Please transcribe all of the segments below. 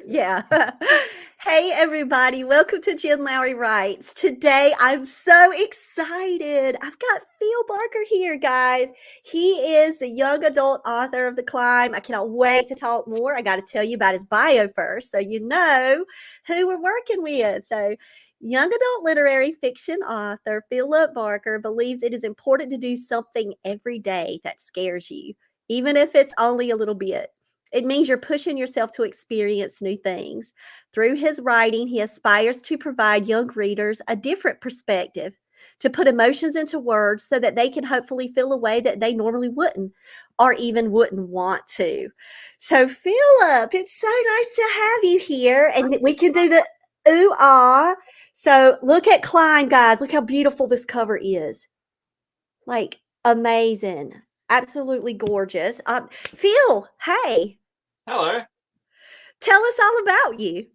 Yeah. Hey, everybody. Welcome to Jen Lowry Writes. Today, I'm so excited. I've got Phil Barker here, guys. He is the young adult author of The Climb. I cannot wait to talk more. I got to tell you about his bio first so you know who we're working with. So, young adult literary fiction author Philip Barker believes it is important to do something every day that scares you, even if it's only a little bit. It means you're pushing yourself to experience new things. Through his writing, he aspires to provide young readers a different perspective, to put emotions into words so that they can hopefully feel a way that they normally wouldn't or even wouldn't want to. So, Philip, it's so nice to have you here, and we can do the ooh ah. So, look at Climb, guys. Look how beautiful this cover is. Like, amazing. Absolutely gorgeous. Phil, hey. Hello. Tell us all about you.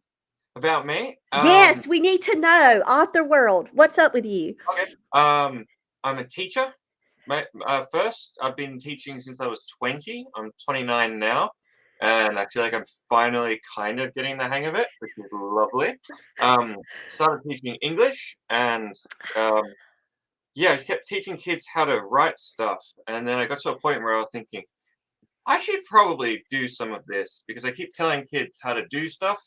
About me? Yes, we need to know. Author world. What's up with you? Okay. I'm a teacher. First, I've been teaching since I was 20. I'm 29 now, and I feel like I'm finally kind of getting the hang of it, which is lovely. Started teaching English, and um, yeah, I just kept teaching kids how to write stuff, and then I got to a point where I was thinking, I should probably do some of this because I keep telling kids how to do stuff,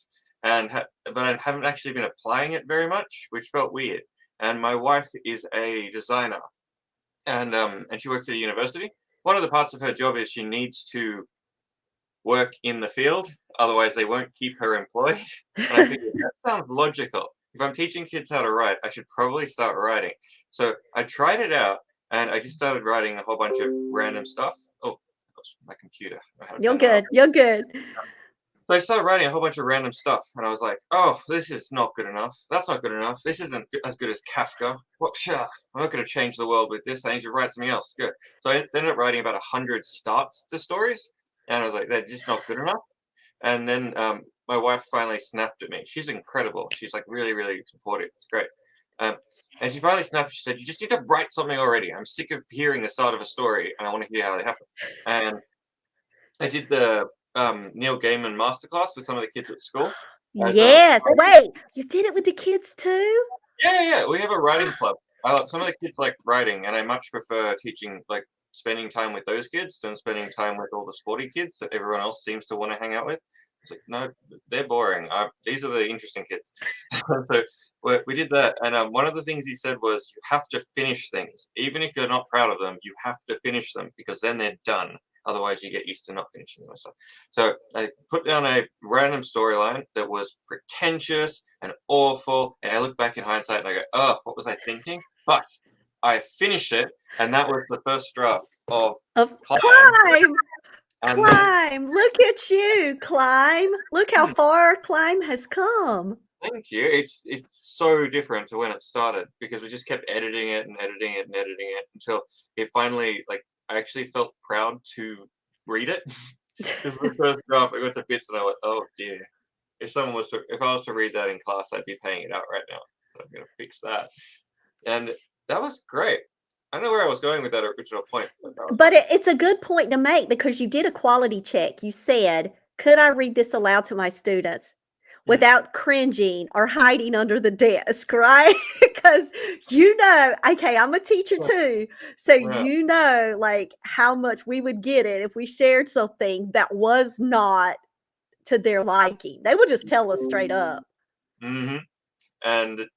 but I haven't actually been applying it very much, which felt weird. And my wife is a designer, and she works at a university. One of the parts of her job is she needs to work in the field, otherwise they won't keep her employed. And I figured that sounds logical. If I'm teaching kids how to write, I should probably start writing. So I tried it out, and I just started writing a whole bunch of random stuff. Oh, gosh, my computer. I had to You're turn that off. good. You're good. So I started writing a whole bunch of random stuff, and I was like, "Oh, this is not good enough. That's not good enough. This isn't as good as Kafka. What? Sure, I'm not going to change the world with this. I need to write something else. Good." So I ended up writing about 100 starts to stories, and I was like, "They're just not good enough." And then my wife finally snapped at me. She's incredible. She's like really, really supportive. It's great. Um, and she finally snapped. She said, "You just need to write something already. I'm sick of hearing the start of a story, and I want to hear how they happen." And I did the Neil Gaiman masterclass with some of the kids at school. As Yes. Wait, you did it with the kids too? yeah, we have a writing club. Some of the kids like writing, and I much prefer teaching, like spending time with those kids than spending time with all the sporty kids that everyone else seems to want to hang out with. It's like, no, they're boring. These are the interesting kids. So we did that, and one of the things he said was, you have to finish things, even if you're not proud of them. You have to finish them because then they're done. Otherwise, you get used to not finishing them. So I put down a random storyline that was pretentious and awful, and I look back in hindsight and I go, "Oh, what was I thinking?" But I finished it, and that was the first draft of Of Climb. Climb. And then, Climb. Look at you. Climb. Look how far Climb has come. thank you. It's so different to when it started because we just kept editing it and editing it and editing it until it finally, like, I actually felt proud to read it. Because the first draft, I got to bits and I went, "Oh dear." If I was to read that in class, I'd be paying it out right now. So I'm gonna fix that. And that was great. I don't know where I was going with that original point, but that was But fun. it's a good point to make because you did a quality check. You said, could I read this aloud to my students Mhm. without cringing or hiding under the desk, right? Because okay, I'm a teacher too. So Yeah. like how much we would get it if we shared something that was not to their liking. They would just tell us straight up. hmm And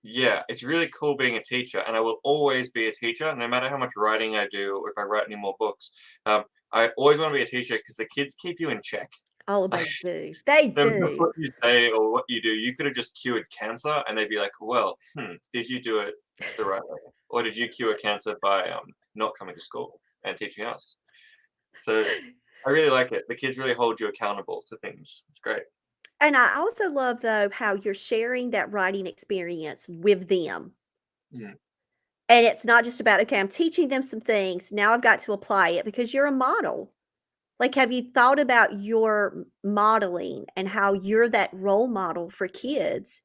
yeah, it's really cool being a teacher, and I will always be a teacher, no matter how much writing I do or if I write any more books. I always want to be a teacher because the kids keep you in check. Oh, they do. They No matter do. what you say or what you do, you could have just cured cancer, and they'd be like, "Well, did you do it the right way, or did you cure cancer by not coming to school and teaching us?" So I really like it. The kids really hold you accountable to things. It's great. And I also love, though, how you're sharing that writing experience with them. Mm. And it's not just about, okay, I'm teaching them some things. Now I've got to apply it because you're a model. Like, have you thought about your modeling and how you're that role model for kids?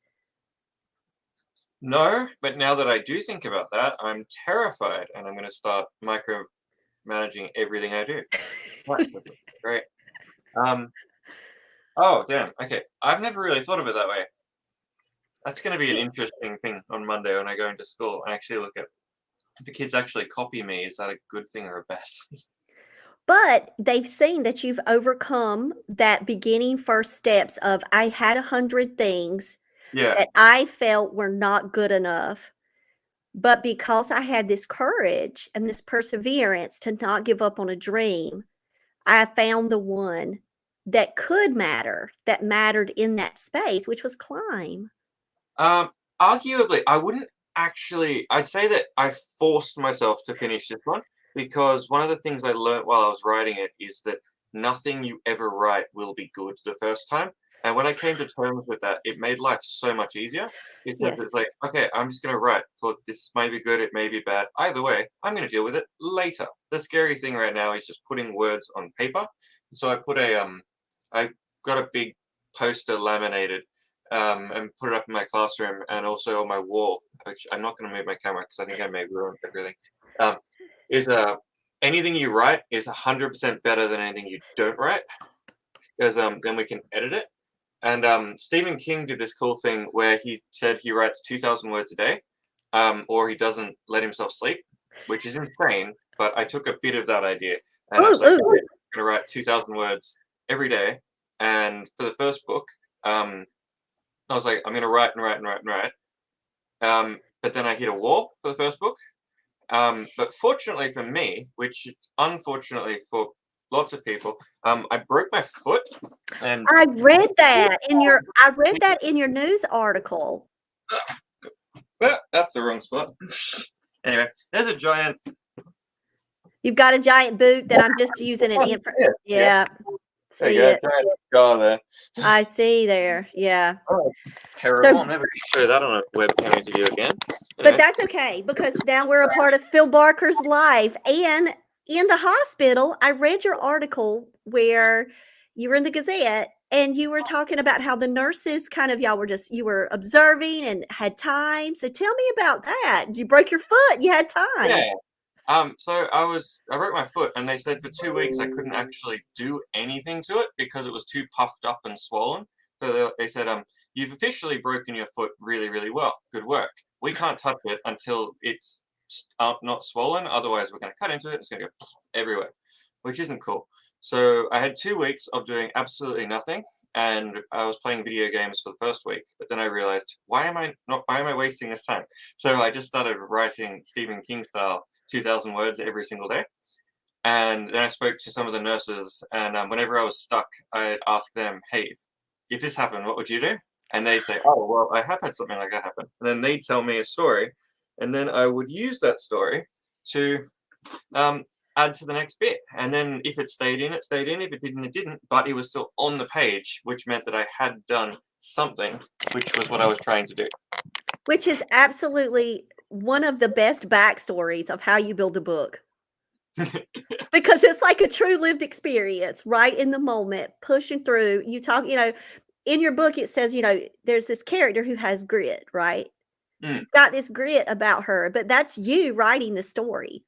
No, but now that I do think about that, I'm terrified, and I'm going to start micromanaging everything I do. Right, great. Um, Oh, damn. Okay. I've never really thought of it that way. That's going to be an Y interesting thing on Monday when I go into school and actually look at if the kids actually copy me. Is that a good thing or a bad thing? but they've seen that you've overcome that beginning first steps of, "I had 100 things Yeah. that I felt were not good enough, but because I had this courage and this perseverance to not give up on a dream, I found the one that could matter, that mattered in that space, which was climb." Um, Arguably, I wouldn't actually. I'd say that I forced myself to finish this one because one of the things I learned while I was writing it is that nothing you ever write will be good the first time. And when I came to terms with that, it made life so much easier because Yes. it's like, okay, I'm just going to write. For this may be good, it may be bad. Either way, I'm going to deal with it later. The scary thing right now is just putting words on paper. So I got a big poster laminated and put it up in my classroom and also on my wall, which I'm not going to move my camera because I think I may ruin everything. Um, is Anything you write is 100% better than anything you don't write because then we can edit it. And Stephen King did this cool thing where he said he writes 2,000 words a day, or he doesn't let himself sleep, which is insane. But I took a bit of that idea and I was Ooh, like, ooh. okay, I'm going to write 2,000 words every day. And for the first book, I was like, I'm going to write and write and write and write. But then I hit a wall for the first book. But fortunately for me, which is unfortunately for lots of people, I broke my foot and I read that in your news article. well, that's the wrong spot. Anyway, there's a giant. You've got a giant boot that I'm just using an infra Yeah, yeah. yeah, There you see go, it. giant scar there. I see there, yeah. Oh, terrible. So I'm never going to show that on a webcam interview again. but Anyway, that's okay because now we're a part of Phil Barker's life, and in the hospital, I read your article where you were in the Gazette and you were talking about how the nurses kind of y'all were just you were observing and had time. So tell me about that. You broke your foot, you had time. yeah. So I broke my foot, and they said for 2 weeks I couldn't actually do anything to it because it was too puffed up and swollen. So they said, you've officially broken your foot really, really well. Good work. We can't touch it until it's not swollen. Otherwise, we're going to cut into it. And it's going to go everywhere, which isn't cool. So I had 2 weeks of doing absolutely nothing, and I was playing video games for the first week. But then I realized, why am I not? Why am I wasting this time? So I just started writing Stephen King style 2,000 words every single day. And then I spoke to some of the nurses, and whenever I was stuck, I'd ask them, hey, if this happened, what would you do? And they'd say, oh, well, I have had something like that happen. And then they'd tell me a story, and then I would use that story to um, add to the next bit. And then if it stayed in, it stayed in. If it didn't, it didn't. But it was still on the page, which meant that I had done something, which was what I was trying to do. Which is absolutely one of the best backstories of how you build a book. Because it's like a true lived experience, right in the moment, pushing through. You talk, in your book, it says, there's this character who has grit, right? Mm, She's got this grit about her, but that's you writing the story.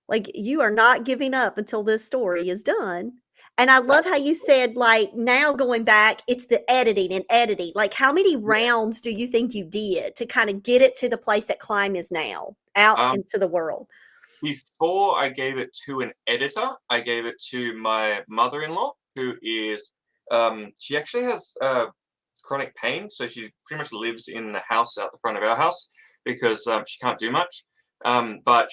Like, you are not giving up until this story is done. And I that, love how you said, like, now going back, it's the editing and editing. Like, how many rounds do you think you did to kind of get it to the place that Climb is now, out um, into the world? Before I gave it to an editor, I gave it to my mother-in-law, who is she actually has chronic pain, so she pretty much lives in the house out the front of our house because she can't do much. But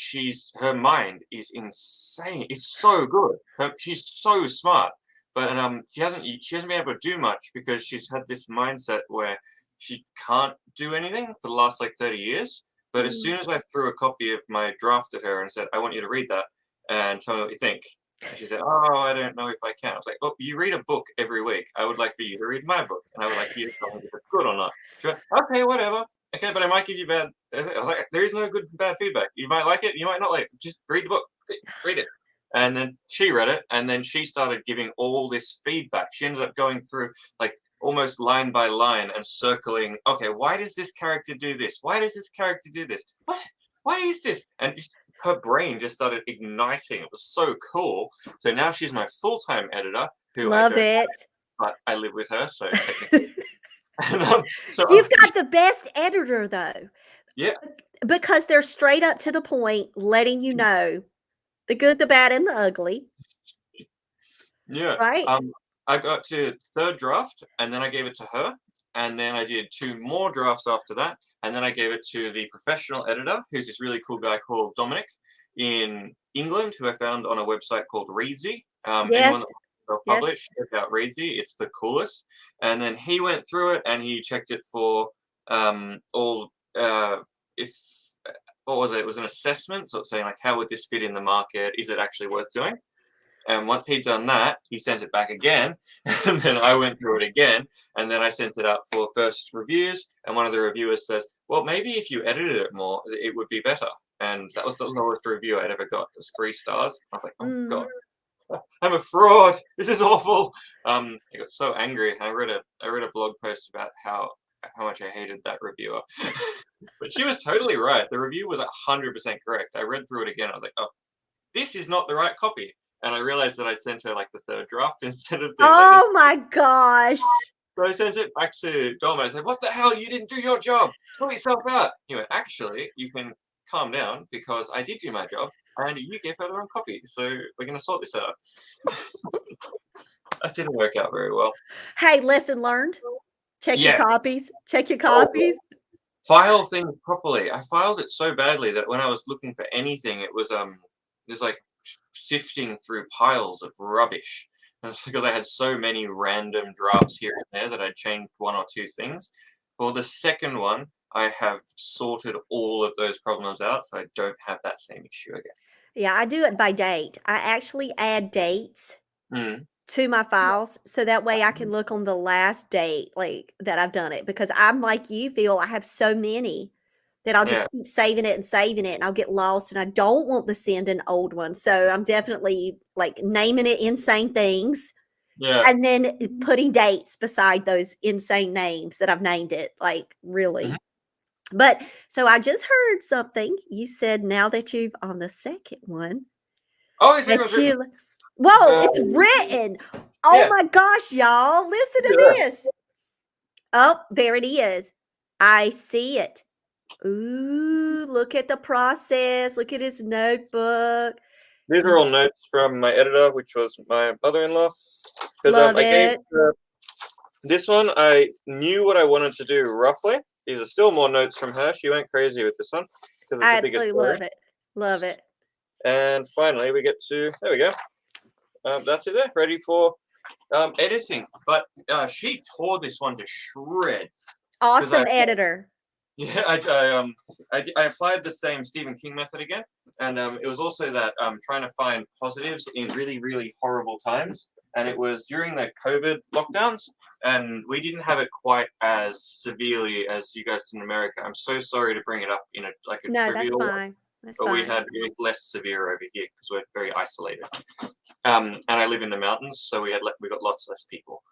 her mind is insane. It's so good. She's so smart, but she hasn't been able to do much because she's had this mindset where she can't do anything for the last like 30 years. But as Mm. soon as I threw a copy of my draft at her and said, I want you to read that and tell me what you think, and she said, oh, I don't know if I can. I was like, well, you read a book every week. I would like for you to read my book, and I would like you to tell me if it's good or not. She went, okay, whatever. Okay, but I might give you bad. I was like, there is no good and bad feedback. You might like it, you might not like it. Just read the book. Read it. And then she read it, and then she started giving all this feedback. She ended up going through like almost line by line and circling, okay, why does this character do this? Why does this character do this? What? Why is this? And just, her brain just started igniting. It was so cool. So now she's my full-time editor, who I Love don't it. but I live with her, so technically. And, so, You've got the best editor, though, yeah. because they're straight up to the point, letting you know the good, the bad, and the ugly, Yeah. right? I got to third draft, and then I gave it to her, and then I did two more drafts after that, and then I gave it to the professional editor, who's this really cool guy called Dominic in England, who I found on a website called Readsy. Yes, Anyone that wants to yes. self-publish, check out Readsy. It's the coolest. And then he went through it and he checked it for all if what was it? It was an assessment, so it's saying like how would this fit in the market? Is it actually worth doing? And once he'd done that, he sent it back again, and then I went through it again, and then I sent it up for first reviews. And one of the reviewers says, "Well, maybe if you edited it more, it would be better." And that was the lowest review I'd ever got. It was 3 stars. I was like, "Oh God, Mm. I'm a fraud. This is awful." I got so angry. I read a blog post about how much I hated that reviewer. But she was totally right. The review was 100% correct. I read through it again. I was like, "Oh, this is not the right copy." And I realized that I'd sent her like the third draft instead of the latest. Oh my gosh. So I sent it back to Dom. I said, "What the hell? You didn't do your job. Sort yourself out." He went, "Actually, you can calm down because I did do my job and you gave her the wrong copy. So we're going to sort this out." That didn't work out very well. Hey, lesson learned. Check your Yeah. copies. Check your Oh, copies. file things properly. I filed it so badly that when I was looking for anything, it was like sifting through piles of rubbish. And it's because I had so many random drafts here and there that I'd changed one or two things. For the second one, I have sorted all of those problems out, so I don't have that same issue again. Yeah, I do it by date. I actually add dates Mm. to my files so that way I can look on the last date like that I've done it because I'm like you feel I have so many that I'll Yeah, just keep saving it and I'll get lost and I don't want to send an old one. So I'm definitely like naming it insane things yeah. and then putting dates beside those insane names that I've named it like Mhm. really. But so I just heard something. You said now that you've on the second one Oh, the second that one's written. you whoa, Uh, it's written. Oh yeah, my gosh, y'all, listen look to at that. this. Oh, there it is. I see it. Ooh, look at the process. Look at his notebook. These are all notes from my editor, which was my mother-in-law. Because Love I gave it. this one, I knew what I wanted to do roughly. These are still more notes from her. She went crazy with this one because it's I a bigger absolutely story. love it. Love it. And finally, we get to there we go. That's it there, ready for editing. But she tore this one to shreds because Awesome editor. yeah, I applied the same Stephen King method again, and it was also that trying to find positives in really really horrible times, and it was during the COVID lockdowns, and we didn't have it quite as severely as you guys did in America. I'm so sorry to bring it up in a like a No, that's trivial, fine. That's but fine. it was less severe over here because we're very isolated. And I live in the mountains, so we got lots less people.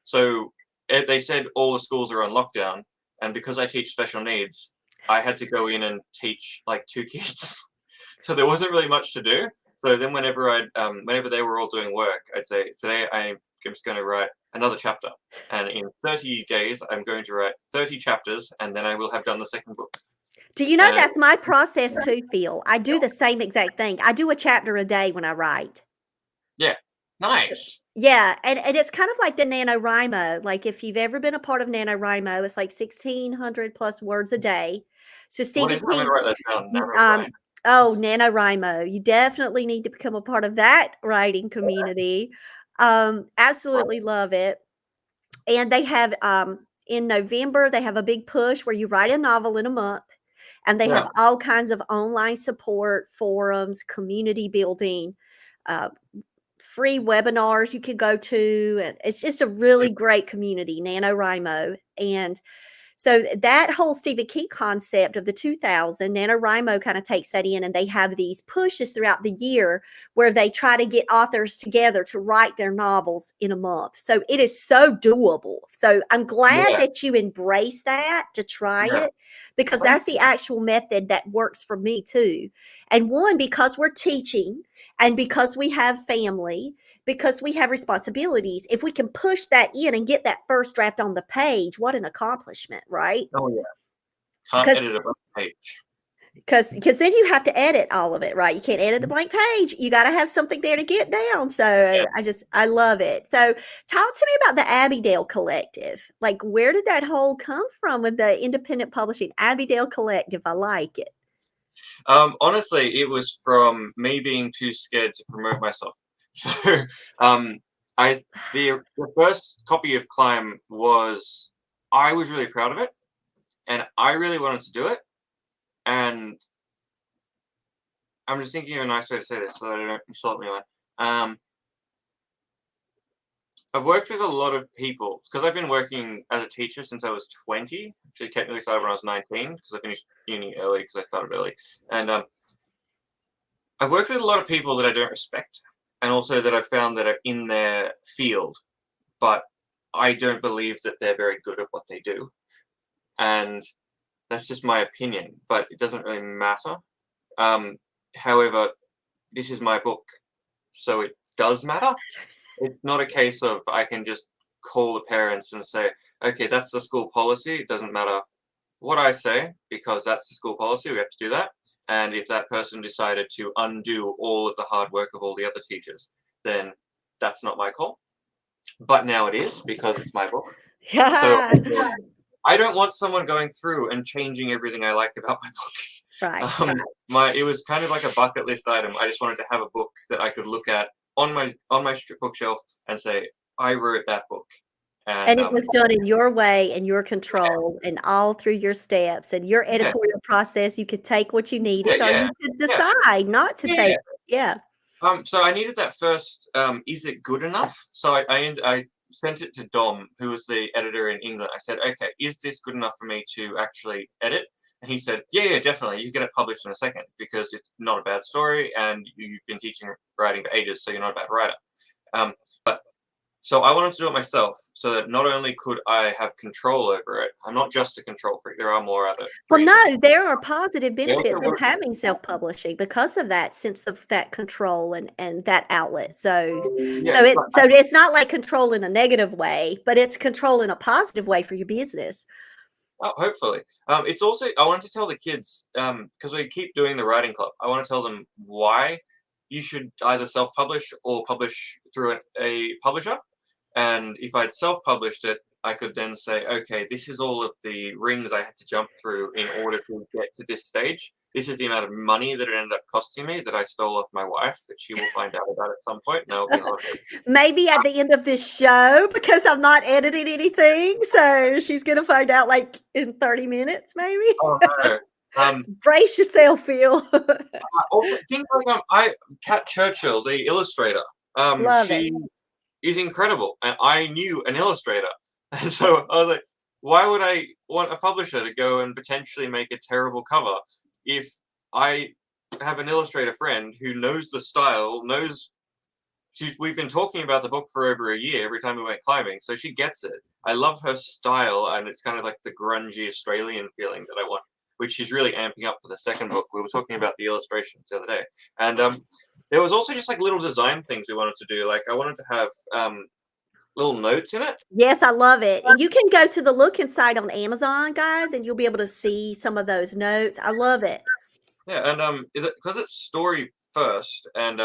So they said all the schools are on lockdown, and because I teach special needs, I had to go in and teach like two kids. So there wasn't really much to do. So then whenever they were all doing work, I'd say today I'm just going to write another chapter, and in 30 days I'm going to write 30 chapters, and then I will have done the second book. Do you know And that's my process too, Phil? I do the same exact thing. I do a chapter a day when I write. yeah, nice. Yeah, and it's kind of like the NaNoWriMo. Like if you've ever been a part of NaNoWriMo, it's like 1,600 plus words a day. So What Stephen is it? I'm going King, to write that down. Never um, right. oh, NaNoWriMo, you definitely need to become a part of that writing community. Absolutely love it. And they have in November, they have a big push where you write a novel in a month. And they have Yeah. all kinds of online support, forums, community building, uh, free webinars you can go to. And it's just a really great community, NaNoWriMo. And so that whole Stephen King concept of the 2000, NaNoWriMo kind of takes that in and they have these pushes throughout the year where they try to get authors together to write their novels in a month. So it is so doable. So I'm glad Yeah. that you embrace that to try Yeah. it because that's the actual method that works for me too. And one, because we're teaching and because we have family, because we have responsibilities. If we can push that in and get that first draft on the page, what an accomplishment, right? Oh yeah, can't Because edit a blank page. because then you have to edit all of it, right? You can't edit the blank page. You got to have something there to get down. Yeah. So I love it. So talk to me about the Abbeydale Collective. Like, where did that whole come from with the independent publishing? Abbeydale Collective, I like it. Honestly, it was from me being too scared to promote myself. So, um, I the first copy of Climb was I was really proud of it, and I really wanted to do it, and I'm just thinking of a nice way to say this so that I don't insult anyone. I've worked with a lot of people because I've been working as a teacher since I was 20. Actually, technically started when I was 19 because I finished uni early because I started early, and I've worked with a lot of people that I don't respect, and also that I've found that are in their field, but I don't believe that they're very good at what they do. And that's just my opinion, but it doesn't really matter. However, this is my book, so it does matter. It's not a case of I can just call the parents and say, okay, that's the school policy. It doesn't matter what I say because that's the school policy. We have to do that. And if that person decided to undo all of the hard work of all the other teachers, then that's not my call. But now it is because it's my book. So Yeah. I don't want someone going through and changing everything I like about my Right. book. It was kind of like a bucket list item. I just wanted to have a book that I could look at on my bookshelf and say, I wrote that book. And And it was done in your way and your control and all through your steps and your yeah, editorial process. You could take what you yeah, needed or yeah, you could yeah, decide not to take yeah. it. Yeah. So I needed that first. Is it good enough? So I sent it to Dom, who was the editor in England. I said, okay, is this good enough for me to actually edit? And he said, yeah, definitely. You get it published in a second because it's not a bad story and you've been teaching writing for ages, so you're not a bad writer. But so I wanted to do it myself so that not only could I have control over it, I'm not just a control freak. There are more other Well, reasons. no, there are positive I also benefits of wanted, having self-publishing because of that sense of that control and that outlet. So yeah, so it's not like control in a negative way, but it's control in a positive way for your business. oh, hopefully. It's also I wanted to tell the kids because we keep doing the writing club. I want to tell them why you should either self-publish or publish through a publisher. And if I'd self-published it, I could then say, okay, this is all of the rings I had to jump through in order to get to this stage. This is the amount of money that it ended up costing me that I stole off my wife that she will find out about at some point. And that'll be another. Maybe at the end of this show because I'm not editing anything. So she's going to find out like in 30 minutes, maybe. Oh no. Brace yourself, Phil. Also, things like Kat Churchill, the illustrator. Love it. She is incredible, and I knew an illustrator, and so I was like, why would I want a publisher to go and potentially make a terrible cover if I have an illustrator friend who knows the style, knows we've been talking about the book for over a year every time we went climbing, so she gets it. I love her style, and it's kind of like the grungy Australian feeling that I want, which she's really amping up for the second book. We were talking about the illustrations the other day, and there was also just like little design things we wanted to do. Like I wanted to have little notes in it. Yes, I love it. And you can go to the look inside on Amazon, guys, and you'll be able to see some of those notes. I love it. Yeah, and because it's story first and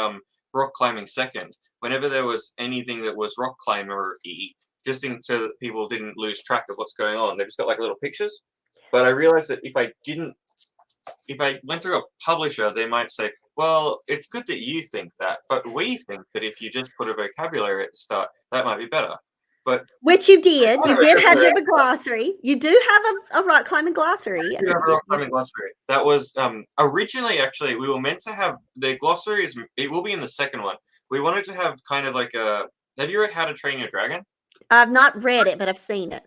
rock climbing second. Whenever there was anything that was rock climber-y, just so that people didn't lose track of what's going on, they just got like little pictures. But I realized that if I went through a publisher, they might say, well, it's good that you think that, but we think that if you just put a vocabulary at the start, that might be better. But which you did. You did have your glossary. You do have a rock climbing glossary. we have a rock climbing glossary. That was originally actually we were meant to have the glossary it will be in the second one. We wanted to have kind of like a. Have you read How to Train Your Dragon? I've not read it, but I've seen it.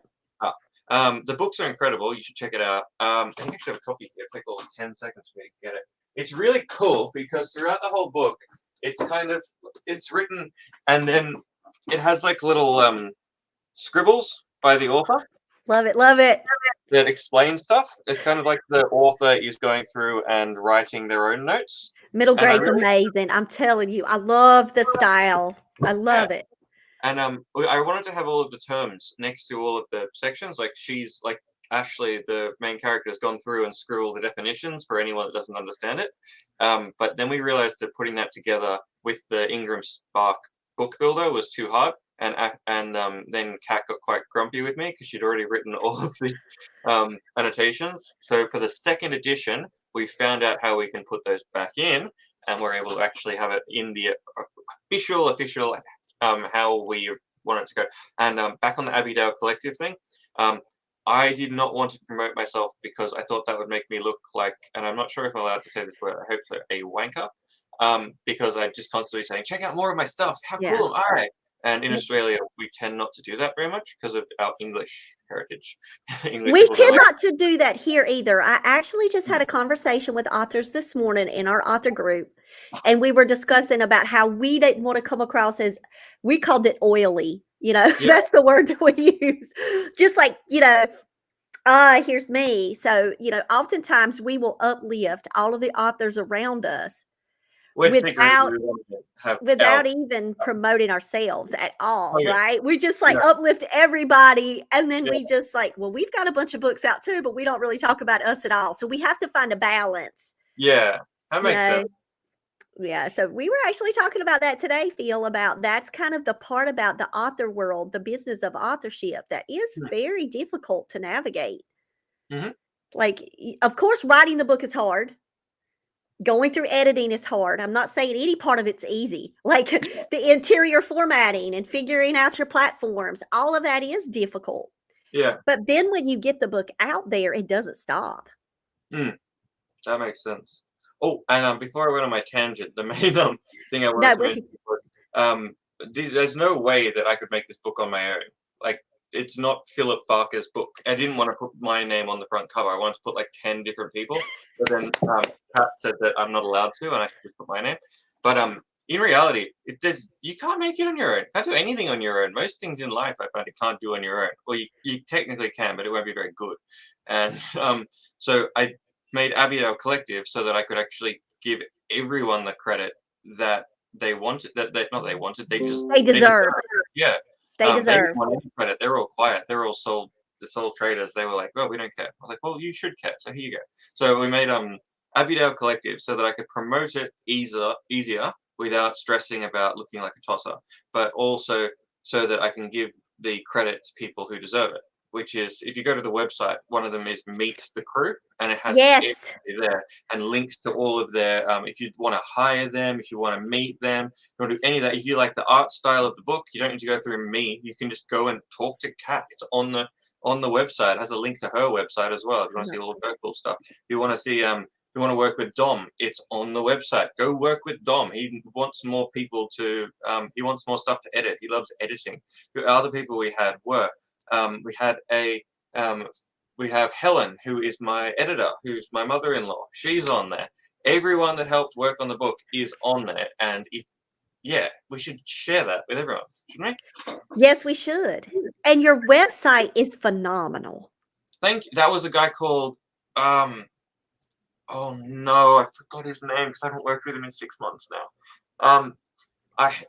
The books are incredible. You should check it out. I actually have a copy here. It took all 10 seconds for me to get it. It's really cool because throughout the whole book, it's written and then it has like little scribbles by the author. Love it. Love it. That explain stuff. It's kind of like the author is going through and writing their own notes. Middle grade's amazing. I'm telling you, I love the style. I Yeah. love it. And I wanted to have all of the terms next to all of the sections. Like she's like Ashley, the main character, has gone through and screw all the definitions for anyone that doesn't understand it. But then we realized that putting that together with the Ingram Spark book builder was too hard. And then Kat got quite grumpy with me because she'd already written all of the annotations. So for the second edition, we found out how we can put those back in, and we're able to actually have it in the official how we want it to go. And back on the Abbeydale Collective thing, I did not want to promote myself because I thought that would make me look like, and I'm not sure if I'm allowed to say this word, I hope so, a wanker, because I just constantly saying, check out more of my stuff, how Yeah. cool am I? And in Australia, we tend not to do that very much because of our English heritage. English We people don't tend like. not to do that here either. I actually just had a conversation with authors this morning in our author group, and we were discussing about how we didn't want to come across as, we called it oily. Yeah, That's the word that we use. Just like, here's me. So, oftentimes we will uplift all of the authors around us we're secretly without we want to have our. without even promoting ourselves at Oh all, yeah, right? We just like yeah, uplift everybody, and then yeah, we just like, well, we've got a bunch of books out too, but we don't really talk about us at all. So we have to find a balance, yeah. That you makes sense. know. Yeah, so we were actually talking about that today, Phil, about that's kind of the part about the author world, the business of authorship that is very difficult to navigate. Mm-hmm. Like, of course, writing the book is hard. Going through editing is hard. I'm not saying any part of it's easy. Like the interior formatting and figuring out your platforms, all of that is difficult. Yeah. But then when you get the book out there, it doesn't stop. Mm. That makes sense. Oh, and before I went on my tangent, the main thing I wanted No, to mention was there's no way that I could make this book on my own. Like, it's not Philip Barker's book. I didn't want to put my name on the front cover. I wanted to put like 10 different people, but then Pat said that I'm not allowed to, and I should just put my name. But in reality, you can't make it on your own. You can't do anything on your own. Most things in life, I find, you can't do on your own. Well, you technically can, but it won't be very good. And so I made Abigail Collective so that I could actually give everyone the credit that they wanted. That they not they wanted. they They deserve. deserve. Yeah. They They didn't deserve. want any credit. They were all quiet. They were all the sole traders. They were like, "Well, we don't care." I was like, "Well, you should care." So here you go. So we made Abigail Collective so that I could promote it easier without stressing about looking like a tosser, but also so that I can give the credit to people who deserve it, which is if you go to the website, one of them is Meet the Crew, and it has Yes. everybody there and links to all of their. If you want to hire them, if you want to meet them, if you want to do any of that, if you like the art style of the book, you don't need to go through me. You can just go and talk to Kat. It's on the website. It has a link to her website as well. If you want to see all the cool stuff, if you want to see if you want to work with Dom, it's on the website. Go work with Dom. He wants more people to. He wants more stuff to edit. He loves editing. The other people we had were we had a we have Helen, who is my editor, who's my mother-in-law. She's on there. Everyone that helped work on the book is on there, and if yeah, we should share that with everyone, shouldn't we? Yes, we should. And your website is phenomenal. That was a guy called oh no, I forgot his name because I haven't worked with him in 6 months now.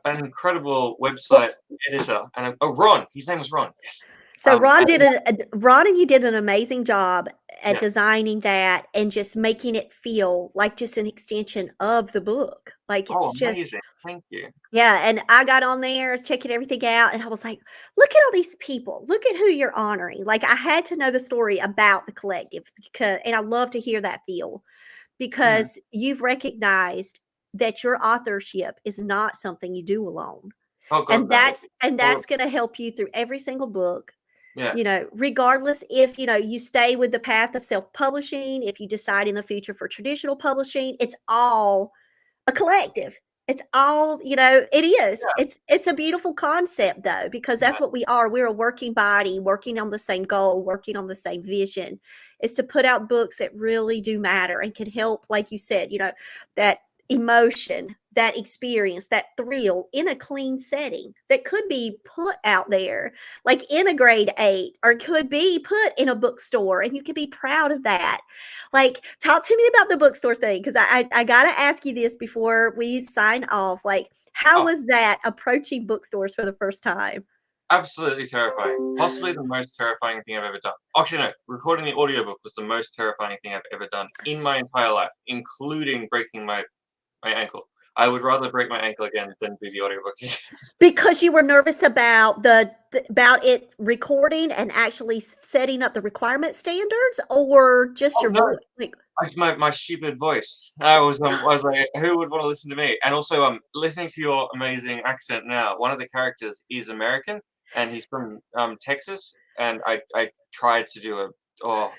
An incredible Well, website editor, and Ron. His name was Ron. Yes. so Ron And, did Ron and you did an amazing job at yeah. designing that and just making it feel like just an extension of the book. Like Oh, it's just, amazing! Thank you. yeah. And I got on there, I was checking everything out, and I was like, look at all these people. Look at who you're honoring. Like I had to know the story about the collective because, and I love to hear that feel Mm. because you've recognized that your authorship is not something you do alone. Oh God, And no. that's going to help you through every single book, Yeah. regardless if, you stay with the path of self-publishing, if you decide in the future for traditional publishing, it's all a collective. It's all, it is. It's a beautiful concept though, because Yeah. that's what we are. We're a working body, working on the same goal, working on the same vision, is to put out books that really do matter and can help, like you said, that emotion, that experience, that thrill in a clean setting that could be put out there, like in a grade 8, or could be put in a bookstore, and you could be proud of that. Like, talk to me about the bookstore thing, because I got to ask you this before we sign off. Like, how Oh, was that approaching bookstores for the first time? absolutely terrifying. Possibly the most terrifying thing I've ever done. Actually, no, recording the audiobook was the most terrifying thing I've ever done in my entire life, including breaking my ankle. I would rather break my ankle again than do the audiobook again. Because you were nervous about about it recording and actually setting up the requirement standards, or just Oh your no, voice? Like, my stupid voice. I was like, who would want to listen to me? And also, listening to your amazing accent now. One of the characters is American, and he's from Texas. And I tried to do a oh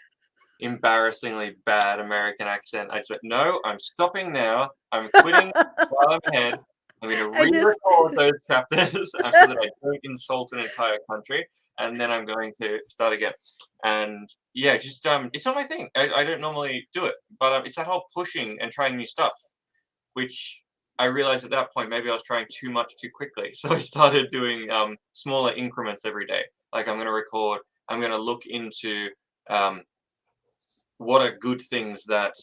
embarrassingly bad American accent. I just went, no, I'm stopping now. I'm quitting while I'm ahead. I'm going to I just re-record those chapters so that I don't insult an entire country, and then I'm going to start again. And yeah, just it's not my thing. I don't normally do it, but it's that whole pushing and trying new stuff, which I realized at that point maybe I was trying too much too quickly. So I started doing smaller increments every day. Like I'm going to record. I'm going to look into um, what are good things that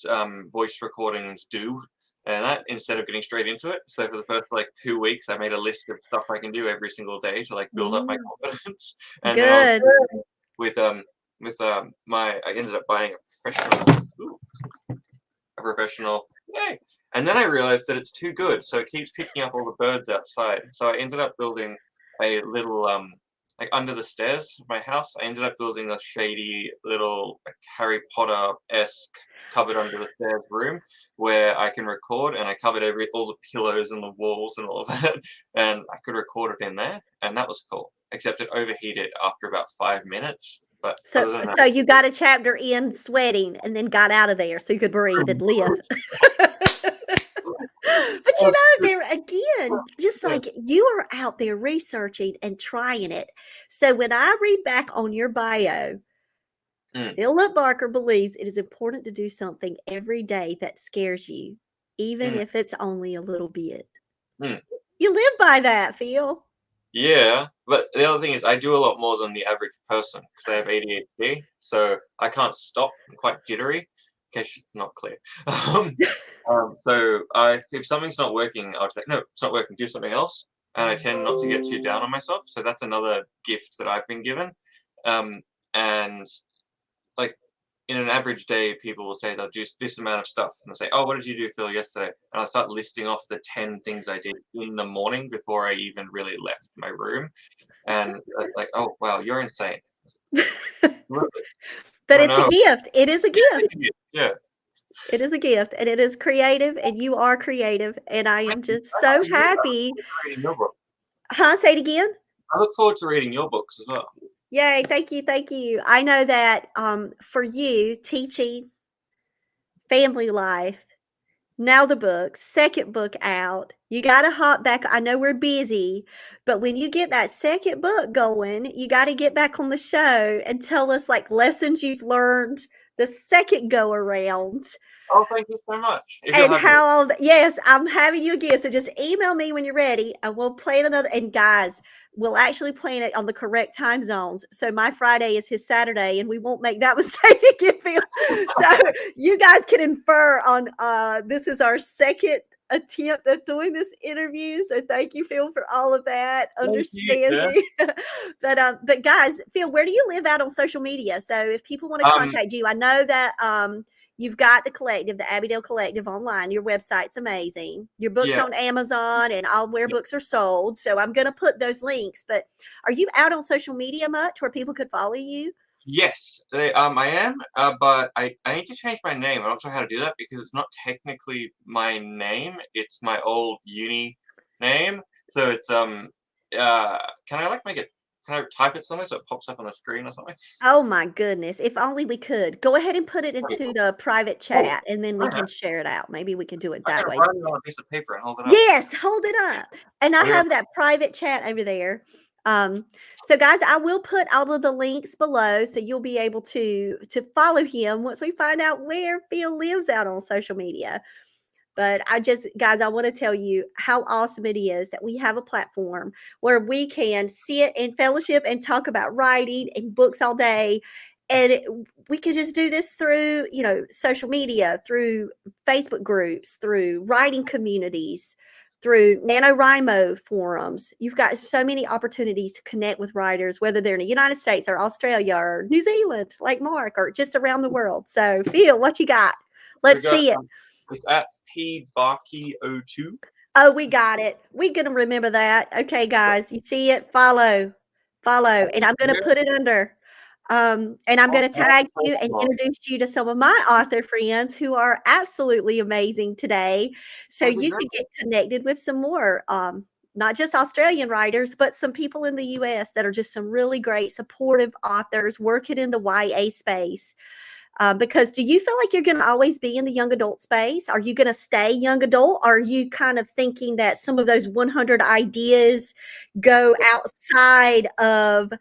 voice recordings do, and that instead of getting straight into it. So for the first like 2 weeks, I made a list of stuff I can do every single day to like build up my mm, confidence. And then I was good. doing with my I ended up buying a professional. Yay! And then I realized that it's too good, so it keeps picking up all the birds outside. So I ended up building a little like under the stairs of my house. I ended up building a shady little like Harry Potter-esque cupboard under the stairs room where I can record, and I covered all the pillows and the walls and all of that, and I could record it in there, and that was cool. Except it overheated after about 5 minutes. But So other than that, so you got a chapter in sweating and then got out of there so you could breathe and live. But you know, there again, just yeah. like you are out there researching and trying it. So when I read back on your bio, Mm, Philip Barker believes it is important to do something every day that scares you, even mm, if it's only a little bit. mm. You live by that, Phil. Yeah, but the other thing is I do a lot more than the average person because I have ADHD, so I can't stop. I'm quite jittery, in case it's not clear. Um, so if something's not working, I'll just like, no, it's not working. Do something else, and I tend not to get too down on myself. So that's another gift that I've been given. And like in an average day, people will say they'll do this amount of stuff, and they'll say, "Oh, what did you do, Phil, yesterday?" And I'll start listing off the 10 things I did in the morning before I even really left my room, and like, "Oh, wow, you're insane." Really? I But don't it's a know. gift. It is a gift. Yeah. It is a gift, and it is creative, and you are creative, and I Thank am you. just so I look happy. forward to reading your book. Huh? Say it again. I look forward to reading your books as well. Yay! Thank you, thank you. I know that for you, teaching, family life, now the book, second book out. You got to hop back. I know we're busy, but when you get that second book going, you got to get back on the show and tell us like lessons you've learned the second go around. Oh, thank you so much. If you'll And have me. how all yes, I'm having you again. So just email me when you're ready, and we'll plan another. And guys, we'll actually plan it on the correct time zones. So my Friday is his Saturday, and we won't make that mistake again, Phil. So you guys can infer on this is our second attempt at doing this interview. So thank you, Phil, for all of that Thank you, Jen. understanding. But guys, Phil, where do you live out on social media? So if people want to Um, contact you, I know that you've got the collective, the Abbeydale Collective online. Your website's amazing. Your book's yeah. on Amazon and all where books are sold. So I'm going to put those links. But are you out on social media much where people could follow you? Yes, I am, but I need to change my name. I'm not sure how to do that because it's not technically my name. It's my old uni name. So it's uh, can I like make it? Can I type it somewhere so it pops up on the screen or something? Oh my goodness. If only we could. Go ahead and put it That'd be into cool. the private Oh, chat and then we I know. can share it out. Maybe we can do it I that can way. write it on a piece of paper and hold it up. Yes, hold it up. And I I'll be right have that private chat over there. So guys, I will put all of the links below so you'll be able to follow him once we find out where Phil lives out on social media. But guys, I want to tell you how awesome it is that we have a platform where we can sit and fellowship and talk about writing and books all day. And we can just do this through, social media, through Facebook groups, through writing communities, through NaNoWriMo forums. You've got so many opportunities to connect with writers, whether they're in the United States or Australia or New Zealand, like Mark, or just around the world. So, Phil, what you got? We Let's got see it. it's at pbarkey02. Oh, we got it. We're gonna remember that. Okay, guys, you see it? Follow, and I'm gonna Yeah, put it under. And I'm gonna awesome. That's tag you and awesome. introduce you to some of my author friends who are absolutely amazing today, so That'd be you great. can get connected with some more, not just Australian writers, but some people in the US that are just some really great supportive authors working in the YA space. Because do you feel like you're going to always be in the young adult space? Are you going to stay young adult? Are you kind of thinking that some of those 100 ideas go outside of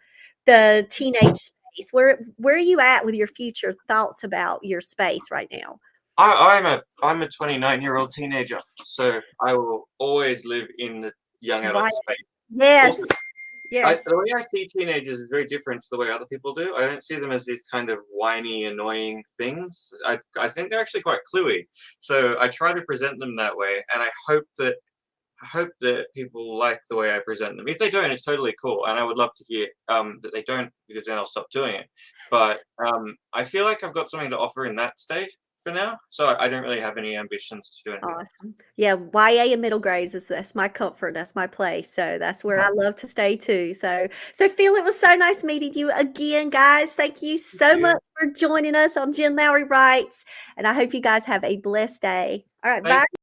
the teenage space? Where are you at with your future thoughts about your space right now? I'm a 29-year-old teenager, so I will always live in the young Why? adult space. Also, Yes, yes. the way I see teenagers is very different to the way other people do. I don't see them as these kind of whiny, annoying things. I think they're actually quite cluey. So I try to present them that way, and I hope that people like the way I present them. If they don't, it's totally cool, and I would love to hear that they don't, because then I'll stop doing it. But I feel like I've got something to offer in that stage for now, so I don't really have any ambitions to do anything else. Awesome. Yeah, YA and middle grades that's my comfort, that's my place. So that's where I love to stay too. So Phil, it was so nice meeting you again, guys. Thank you so Yeah. much for joining us on Jen Lowry Writes, and I hope you guys have a blessed day. All right, Thank bye.